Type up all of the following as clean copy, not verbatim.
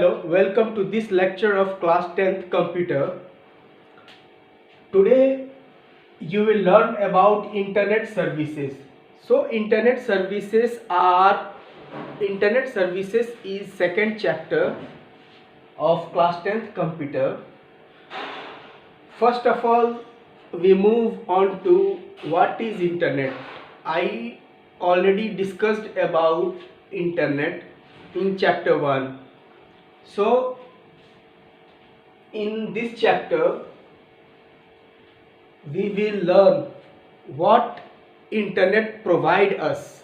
Hello, welcome to this lecture of class 10th computer. Today you will learn about internet services. So internet services is second chapter of class 10th computer. First of all, we move on to what is internet. I already discussed about internet in chapter 1. So in this chapter we will learn what internet provide us,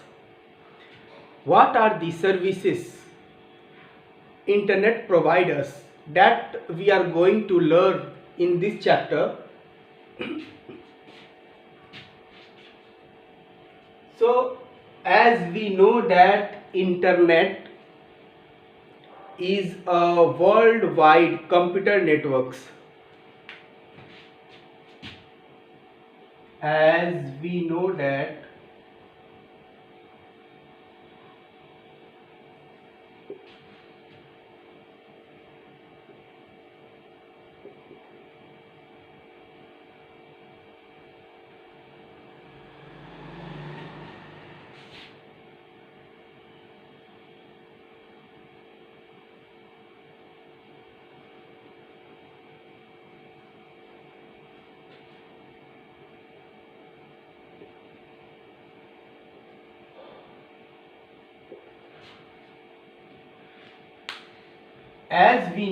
what are the services internet provide us, that we are going to learn in this chapter. So as we know that internet is a worldwide computer networks, as we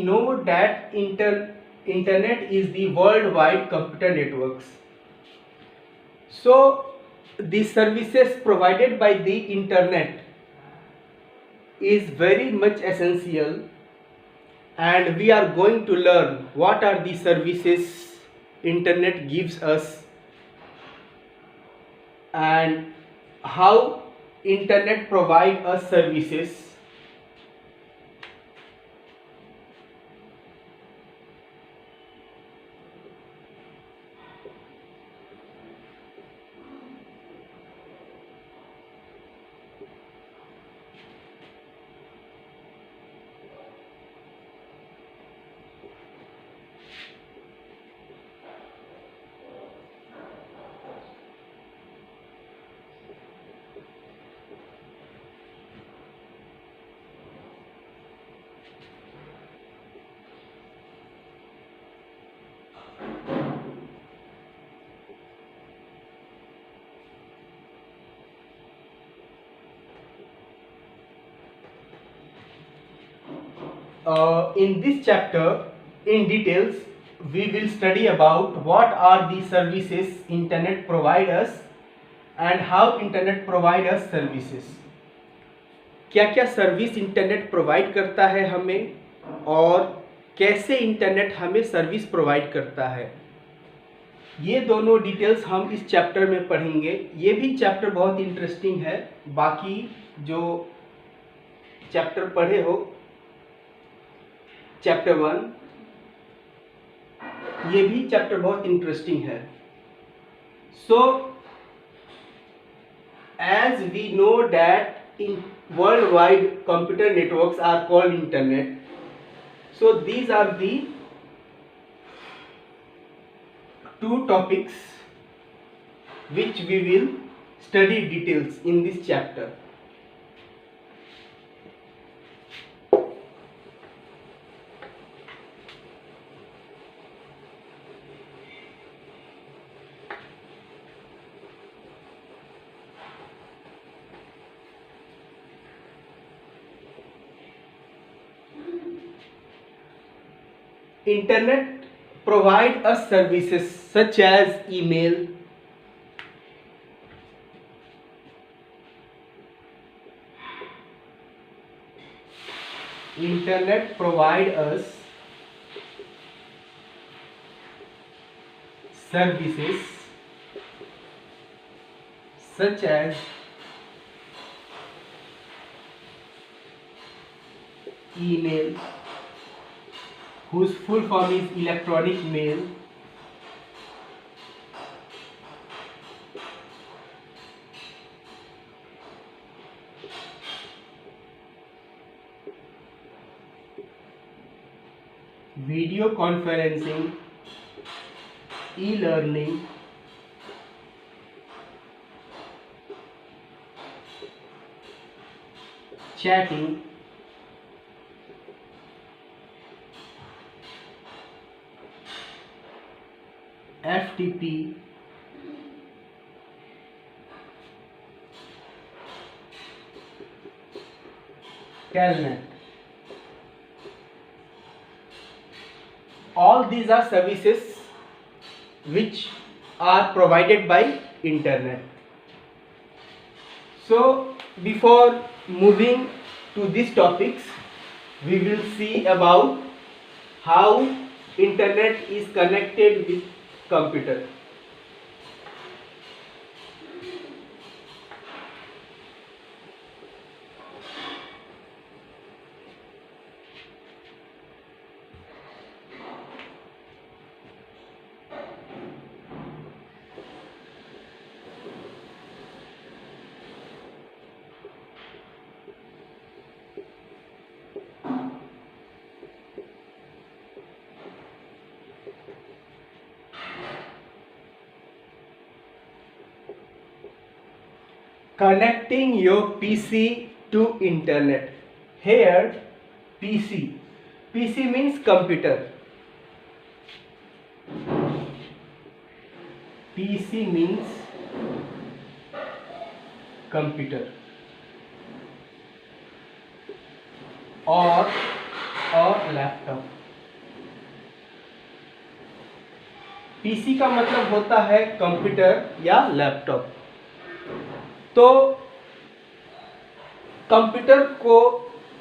know that internet is the worldwide computer networks. So the services provided by the internet is very much essential, and we are going to learn what are the services internet gives us and how internet provide us services. In this chapter, in details, we will study about what are the services internet provide us and how internet provide us services. क्या क्या service internet provide करता है हमें और कैसे internet हमें service provide करता है, ये दोनों डिटेल्स हम इस चैप्टर में पढ़ेंगे. ये भी चैप्टर बहुत इंटरेस्टिंग है. बाकी जो चैप्टर पढ़े हो चैप्टर 1, ये भी चैप्टर बहुत इंटरेस्टिंग है. So as we know that in worldwide computer networks are called internet. So these are the two topics which we will study details in this chapter. Internet provide us services such as email, internet provide us services such as email, whose full form is electronic mail, video conferencing, e learning, chatting, FTP, Telnet. All these are services which are provided by internet. So before moving to these topics, we will see about how internet is connected with computer. Connecting your PC to internet. Here PC means computer. PC means computer or laptop. PC का मतलब होता है computer या laptop. तो computer को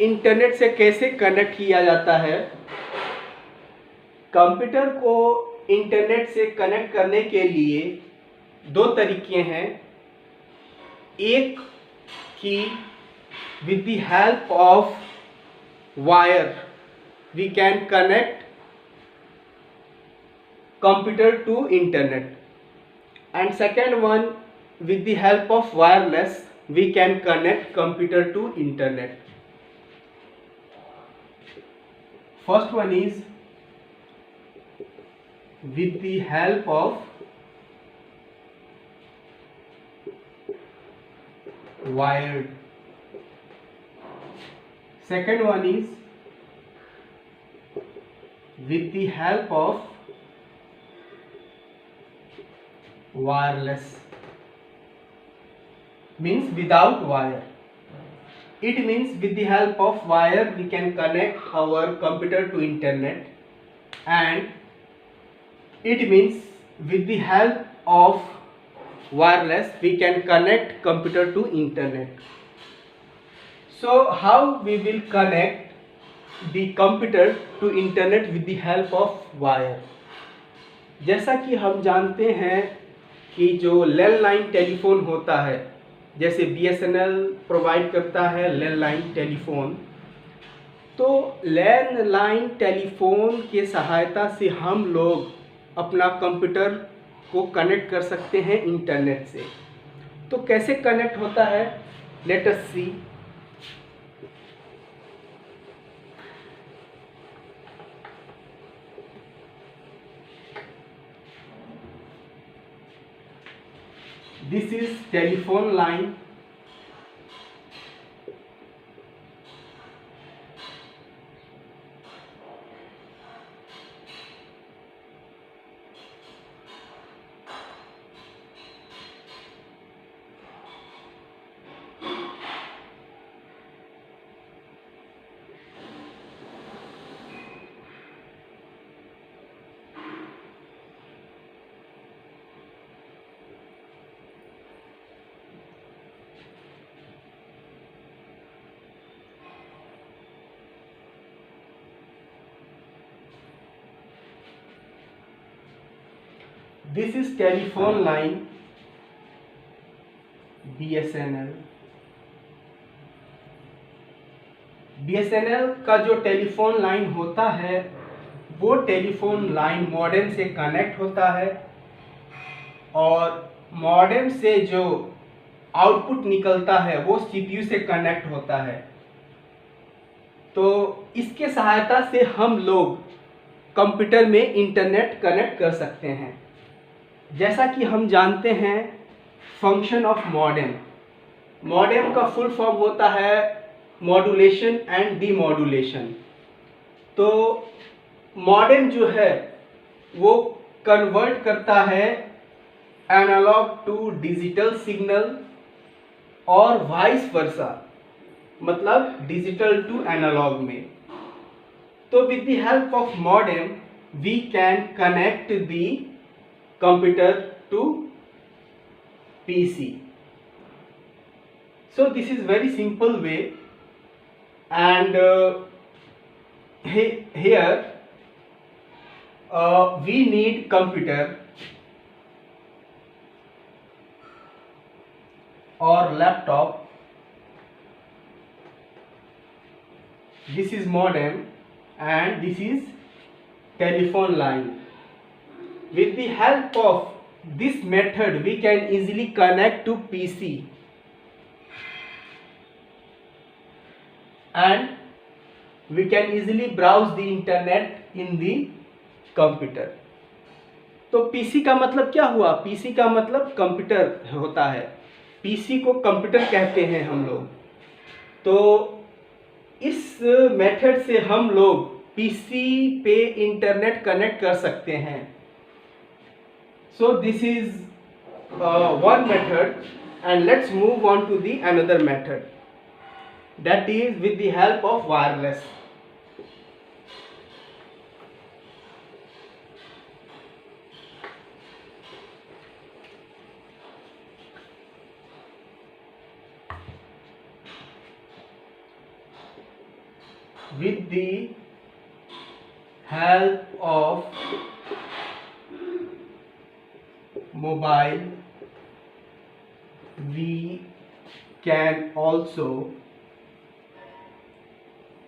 internet से कैसे connect किया जाता है? कंप्यूटर को इंटरनेट से कनेक्ट करने के लिए दो तरीके हैं. एक कि with the help of wire we can connect computer to internet, and second one with the help of wireless we can connect computer to internet. First one is with the help of wired. Second one is with the help of wireless, means without wire. It means with the help of wire we can connect our computer to internet, and it means with the help of wireless we can connect computer to internet. So how we will connect the computer to internet with the help of wire? जैसा कि हम जानते हैं कि जो landline telephone होता है, जैसे BSNL प्रोवाइड करता है लैंडलाइन टेलीफोन, तो लैंडलाइन टेलीफोन के सहायता से हम लोग अपना कंप्यूटर को कनेक्ट कर सकते हैं इंटरनेट से. तो कैसे कनेक्ट होता है? Let us see. This is telephone line. This is telephone line BSNL. BSNL का जो टेलीफोन लाइन होता है वो टेलीफोन लाइन मॉडेम से कनेक्ट होता है, और मॉडेम से जो आउटपुट निकलता है वो CPU से कनेक्ट होता है. तो इसके सहायता से हम लोग कंप्यूटर में इंटरनेट कनेक्ट कर सकते हैं। जैसा कि हम जानते हैं फंक्शन ऑफ मॉडेम। मॉडेम का फुल फॉर्म होता है मॉड्यूलेशन एंड डीमॉड्यूलेशन। तो मॉडेम जो है वो कन्वर्ट करता है एनालॉग टू डिजिटल सिग्नल और वाइस वर्सा, मतलब डिजिटल टू एनालॉग में। तो with the help of modem we can connect the computer to PC. So this is very simple way, and here we need computer or laptop. This is modem and this is telephone line. With the help of this method we can easily connect to PC and we can easily browse the internet in the computer. तो PC का मतलब क्या हुआ? PC का मतलब computer होता है। PC को कंप्यूटर कहते हैं हम लोग। तो इस मेथड से हम लोग पीसी पे इंटरनेट कनेक्ट कर सकते हैं। So this is one method, and let's move on to the another method, that is with the help of wireless. With the help of mobile we can also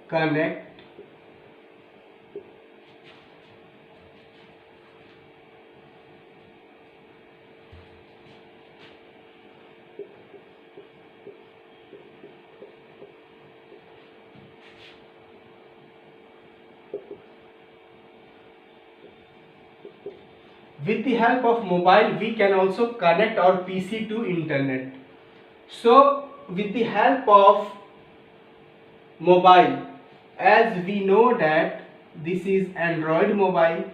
connect with the help of mobile we can also connect our PC to internet. So with the help of mobile, as we know that this is Android mobile,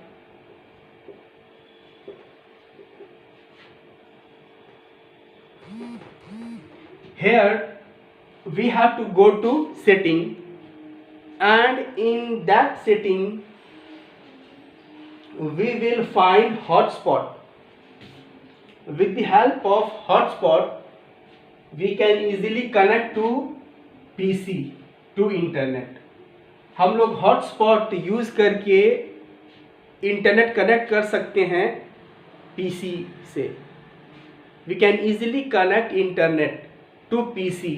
here we have to go to setting, and in that setting we will find hotspot. With the help of hotspot we can easily connect to PC to internet. हम लोग hotspot use करके internet connect कर सकते हैं PC से। We can easily connect internet to PC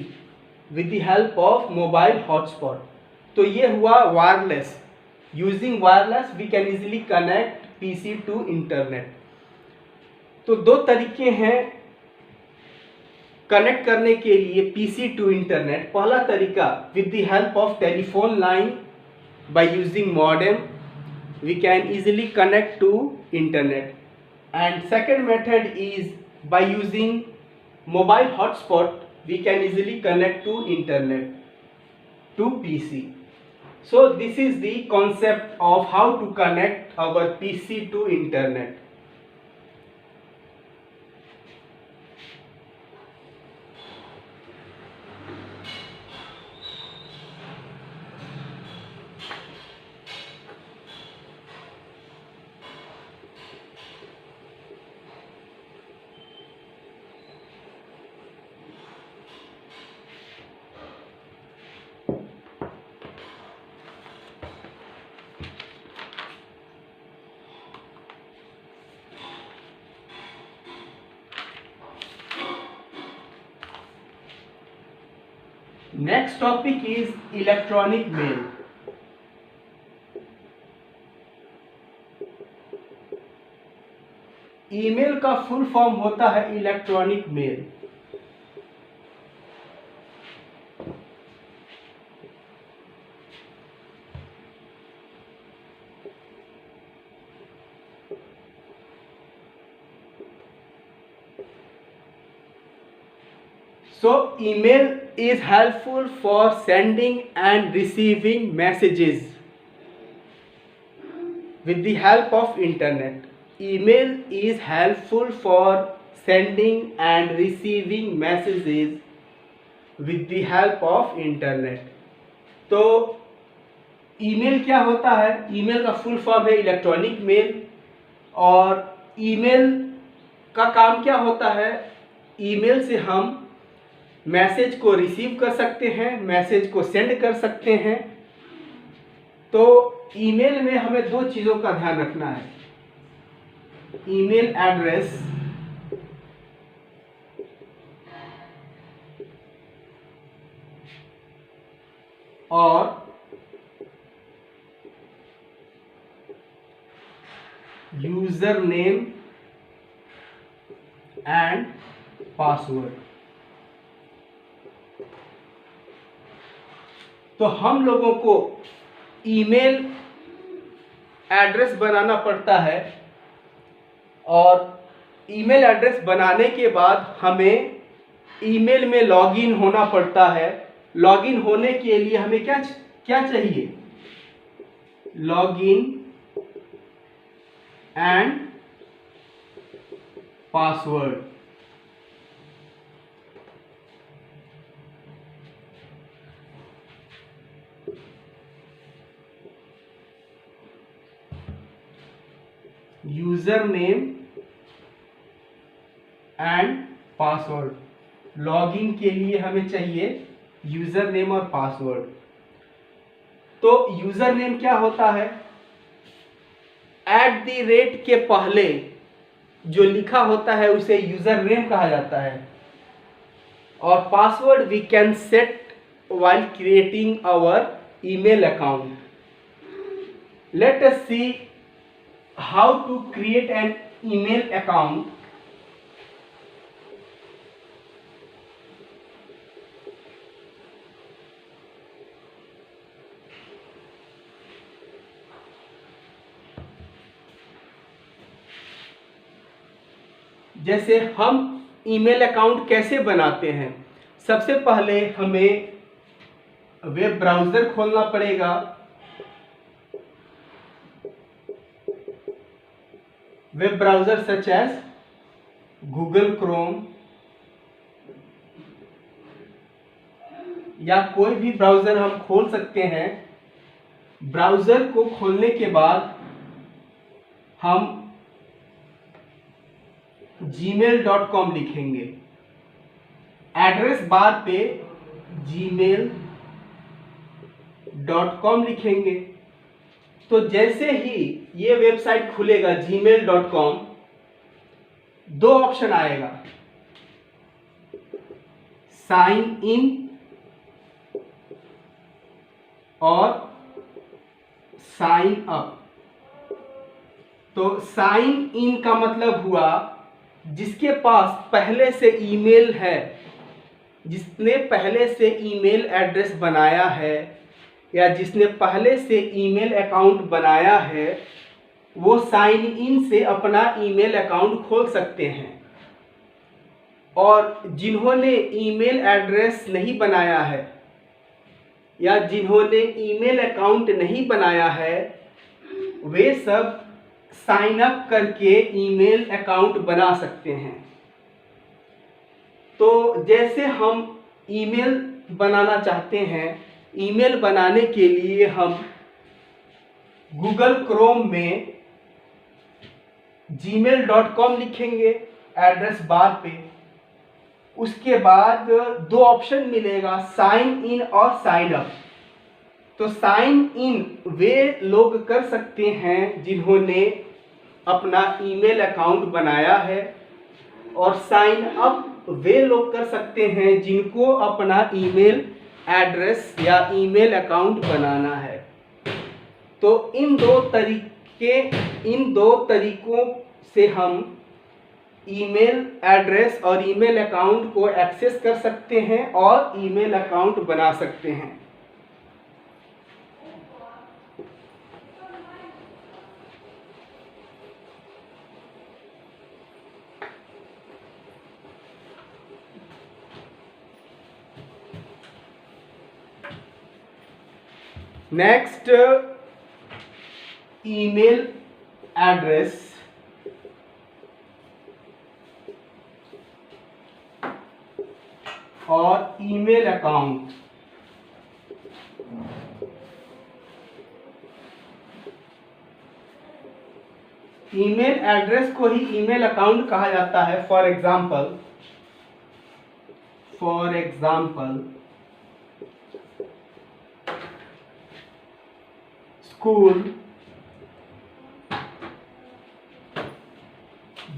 with the help of mobile hotspot. तो ये हुआ wireless. Using wireless we can easily connect PC to internet. तो दो तरीके हैं कनेक्ट करने के लिए PC टू इंटरनेट। पहला तरीका with the help of telephone line, by using modem we can easily connect to internet, and second method is by using mobile hotspot we can easily connect to internet to PC. So this is the concept of how to connect our PC to internet. Next topic is electronic mail. Email का full form होता है electronic mail. So email is helpful for sending and receiving messages with the help of internet. Email is helpful for sending and receiving messages with the help of internet. तो email क्या होता है? Email का full form है electronic mail. और email का काम क्या होता है? ईमेल से हम मैसेज को रिसीव कर सकते हैं, मैसेज को सेंड कर सकते हैं। तो ईमेल में हमें दो चीज़ों का ध्यान रखना है, ईमेल एड्रेस और यूजर नेम एंड पासवर्ड। तो हम लोगों को ईमेल एड्रेस बनाना पड़ता है और ईमेल एड्रेस बनाने के बाद हमें ईमेल में लॉगिन होना पड़ता है। लॉगिन होने के लिए हमें क्या क्या चाहिए? Login and password. User name and password. Login के लिए हमें चाहिए यूजर नेम और पासवर्ड। तो यूजर नेम क्या होता है? @ के पहले जो लिखा होता है उसे यूजर नेम कहा जाता है। और password we can set while creating our email account. Let us see how to create an email account. जैसे हम ईमेल अकाउंट कैसे बनाते हैं? सबसे पहले हमें वेब ब्राउज़र खोलना पड़ेगा। Web browser such as Google Chrome या कोई भी ब्राउज़र हम खोल सकते हैं। ब्राउज़र को खोलने के बाद हम gmail.com लिखेंगे। एड्रेस बार पे gmail.com लिखेंगे। तो जैसे ही ये वेबसाइट खुलेगा gmail.com, दो ऑप्शन आएगा, साइन इन और साइन अप। तो साइन इन का मतलब हुआ जिसके पास पहले से ईमेल है, जिसने पहले से ईमेल एड्रेस बनाया है या जिसने पहले से ईमेल अकाउंट बनाया है, वो साइन इन से अपना ईमेल अकाउंट खोल सकते हैं। और जिन्होंने ईमेल एड्रेस नहीं बनाया है या जिन्होंने ईमेल अकाउंट नहीं बनाया है, वे सब साइन अप करके ईमेल अकाउंट बना सकते हैं। तो जैसे हम ईमेल बनाना चाहते हैं, ईमेल बनाने के लिए हम गूगल क्रोम में gmail.com लिखेंगे एड्रेस बार पे। उसके बाद दो ऑप्शन मिलेगा, साइन इन और साइन अप। तो साइन इन वे लोग कर सकते हैं जिन्होंने अपना ईमेल अकाउंट बनाया है, और साइन अप वे लोग कर सकते हैं जिनको अपना ईमेल एड्रेस या ईमेल अकाउंट बनाना है। तो इन दो तरीकों से हम ईमेल एड्रेस और ईमेल अकाउंट को एक्सेस कर सकते हैं और ईमेल अकाउंट बना सकते हैं। नेक्स्ट, ईमेल एड्रेस और ईमेल अकाउंट। ईमेल एड्रेस को ही ईमेल अकाउंट कहा जाता है। For example school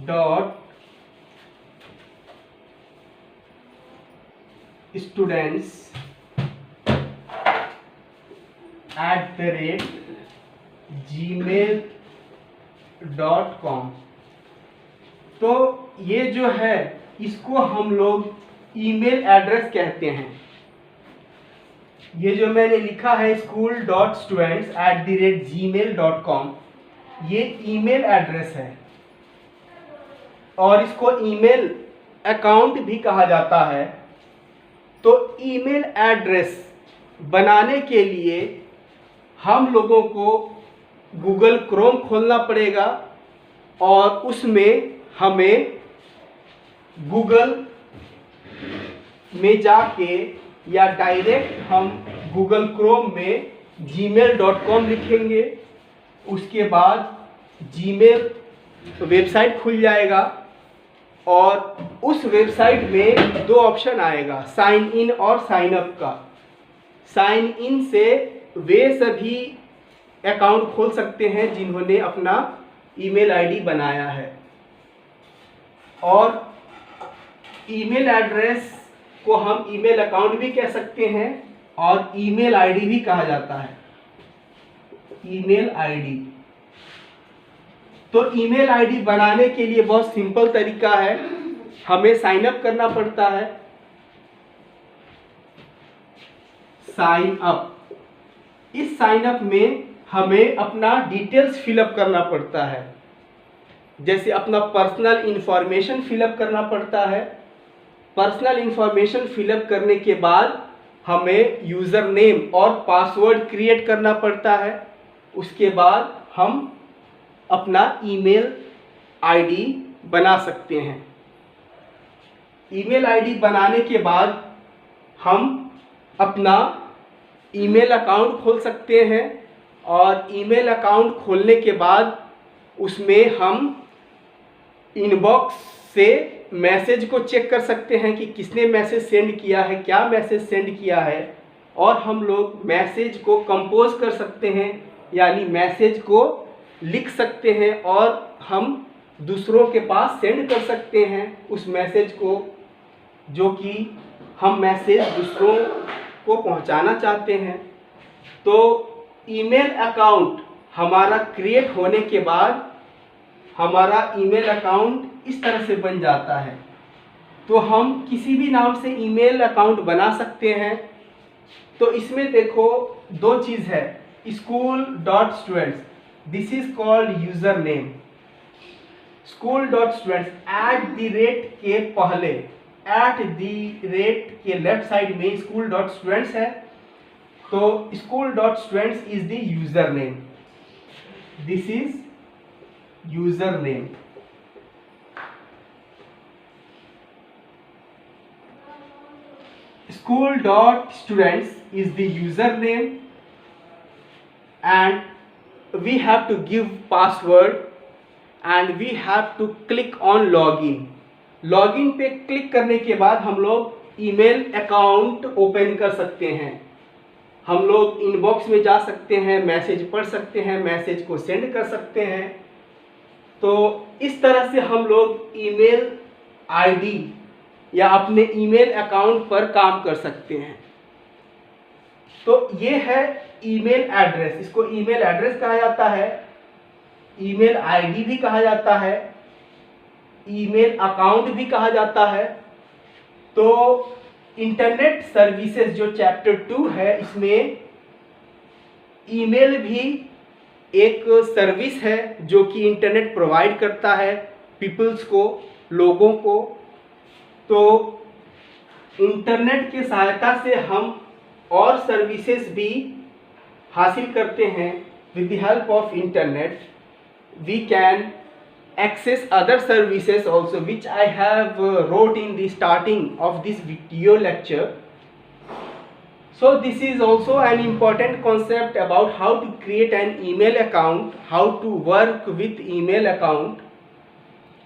dot students @gmail.com। तो ये जो है इसको हम लोग ईमेल एड्रेस कहते हैं। ये जो मैंने लिखा है school.students@gmail.com, ये ईमेल एड्रेस है और इसको ईमेल अकाउंट भी कहा जाता है। तो ईमेल एड्रेस बनाने के लिए हम लोगों को गूगल क्रोम खोलना पड़ेगा और उसमें हमें गूगल में जाके या डायरेक्ट हम गूगल क्रोम में gmail.com लिखेंगे। उसके बाद जीमेल वेबसाइट खुल जाएगा और उस वेबसाइट में दो ऑप्शन आएगा, साइन इन और साइन अप का। साइन इन से वे सभी अकाउंट खोल सकते हैं जिन्होंने अपना ईमेल आईडी बनाया है। और ईमेल एड्रेस को हम ईमेल अकाउंट भी कह सकते हैं और ईमेल आईडी भी कहा जाता है। ईमेल आईडी, तो ईमेल आईडी बनाने के लिए बहुत सिंपल तरीका है। हमें साइन अप करना पड़ता है। साइन अप, इस साइन अप में हमें अपना डिटेल्स फिलअप करना पड़ता है। जैसे अपना पर्सनल इंफॉर्मेशन फिलअप करना पड़ता है। पर्सनल इंफॉर्मेशन फिलअप करने के बाद हमें यूज़र नेम और पासवर्ड क्रिएट करना पड़ता है। उसके बाद हम अपना ईमेल आईडी बना सकते हैं। ईमेल आईडी बनाने के बाद हम अपना ईमेल अकाउंट खोल सकते हैं और ईमेल अकाउंट खोलने के बाद उसमें हम इनबॉक्स से मैसेज को चेक कर सकते हैं कि किसने मैसेज सेंड किया है, क्या मैसेज सेंड किया है। और हम लोग मैसेज को कंपोज कर सकते हैं, यानी मैसेज को लिख सकते हैं और हम दूसरों के पास सेंड कर सकते हैं उस मैसेज को, जो कि हम मैसेज दूसरों को पहुंचाना चाहते हैं। तो ईमेल अकाउंट हमारा क्रिएट होने के बाद हमारा ईमेल अकाउंट इस तरह से बन जाता है। तो हम किसी भी नाम से ईमेल अकाउंट बना सकते हैं। तो इसमें देखो दो चीज़ है, school.students, this is called user name. school.students @ के पहले @ के लेफ्ट साइड में school.students है। तो school.students is the user name, this is user name. school.students is the username and we have to give password and we have to click on login। Login पे click करने के बाद हम लोग email account open कर सकते हैं। हम लोग इनबॉक्स में जा सकते हैं, मैसेज पढ़ सकते हैं, मैसेज को सेंड कर सकते हैं। तो इस तरह से हम लोग ईमेल आईडी या अपने ईमेल अकाउंट पर काम कर सकते हैं। तो ये है ईमेल एड्रेस, इसको ईमेल एड्रेस कहा जाता है, ईमेल आईडी भी कहा जाता है, ईमेल अकाउंट भी कहा जाता है। तो इंटरनेट सर्विसेज जो चैप्टर 2 है, इसमें ईमेल भी एक सर्विस है जो कि इंटरनेट प्रोवाइड करता है पीपल्स को, लोगों को। तो इंटरनेट की सहायता से हम और सर्विसेज भी हासिल करते हैं with the help of internet, we can access other services also, which I have wrote in the starting of this video lecture. So this is also an important concept about how to create an email account, how to work with email account,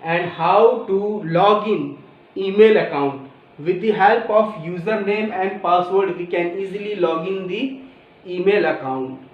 and how to log in email account. With the help of username and password, we can easily log in the email account.